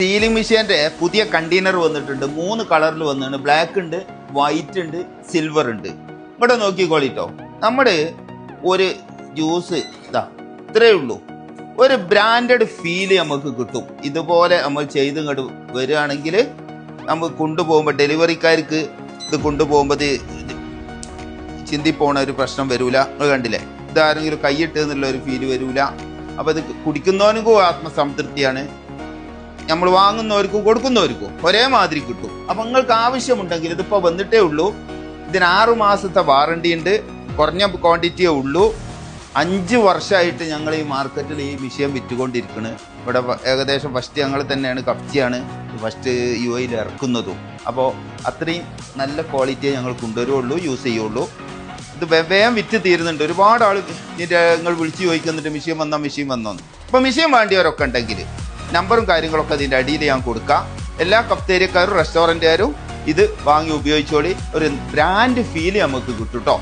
Ceiling മെഷീൻ്റെ പുതിയ container വന്നിട്ടുണ്ട്. 3 കളറിൽ വന്നിട്ടുണ്ട്. ബ്ലാക്ക് ഉണ്ട്, വൈറ്റ് ഉണ്ട്, സിൽവർ ഉണ്ട്. ഇവിടെ നോക്കിക്കോളിട്ടോ, നമ്മുടെ ഒരു ജ്യൂസ് ഇതാ ഇത്രയേ ഉള്ളൂ. ഒരു ബ്രാൻഡഡ് ഫീല് നമുക്ക് കിട്ടും. ഇതുപോലെ നമ്മൾ ചെയ്ത് ഇങ്ങോട്ട് വരികയാണെങ്കിൽ നമുക്ക് കൊണ്ടുപോകുമ്പോൾ ഡെലിവറിക്കാർക്ക് ഇത് കൊണ്ടുപോകുമ്പോൾ ചിന്തിപ്പോണ ഒരു പ്രശ്നം വരൂല. നിങ്ങൾ കണ്ടില്ലേ, ഇതാരെങ്കിലും കൈയിട്ട് എന്നുള്ള ഒരു ഫീല് വരൂല. അപ്പോൾ ഇത് കുടിക്കുന്നവനും ആത്മസംതൃപ്തിയാണ്, നമ്മൾ വാങ്ങുന്നവർക്കും കൊടുക്കുന്നവർക്കും ഒരേ മാതിരി കിട്ടും. അപ്പം നിങ്ങൾക്ക് ആവശ്യമുണ്ടെങ്കിൽ ഇതിപ്പോൾ വന്നിട്ടേ ഉള്ളൂ. ഇതിന് 6 മാസത്തെ വാറണ്ടി ഉണ്ട്. കുറഞ്ഞ ക്വാണ്ടിറ്റിയേ ഉള്ളൂ. 5 വർഷമായിട്ട് ഞങ്ങൾ ഈ മാർക്കറ്റിൽ ഈ വിഷയം വിറ്റുകൊണ്ടിരിക്കുന്നത്. ഇവിടെ ഏകദേശം ഫസ്റ്റ് ഞങ്ങൾ തന്നെയാണ്, കപ്ചിയാണ് ഫസ്റ്റ് UAE ഇറക്കുന്നതും. അപ്പോൾ അത്രയും നല്ല ക്വാളിറ്റിയെ ഞങ്ങൾ കൊണ്ടുവരുള്ളൂ, യൂസ് ചെയ്യുള്ളൂ. ഇത് വേഗം വിറ്റ് തീരുന്നുണ്ട്. ഒരുപാട് ആൾ നിങ്ങൾ വിളിച്ച് ചോദിക്കുന്നുണ്ട് മെഷീൻ വന്നോ. അപ്പോൾ മെഷീൻ വേണ്ടിയവരൊക്കെ ഉണ്ടെങ്കിൽ നമ്പറും കാര്യങ്ങളൊക്കെ അതിൻ്റെ അടിയിൽ ഞാൻ കൊടുക്കാം. എല്ലാ കഫ്തേരിയക്കാരും റെസ്റ്റോറൻറ്റുകാരും ഇത് വാങ്ങി ഉപയോഗിച്ചോളി. ഒരു ബ്രാൻഡ് ഫീല് നമുക്ക് കിട്ടും കേട്ടോ.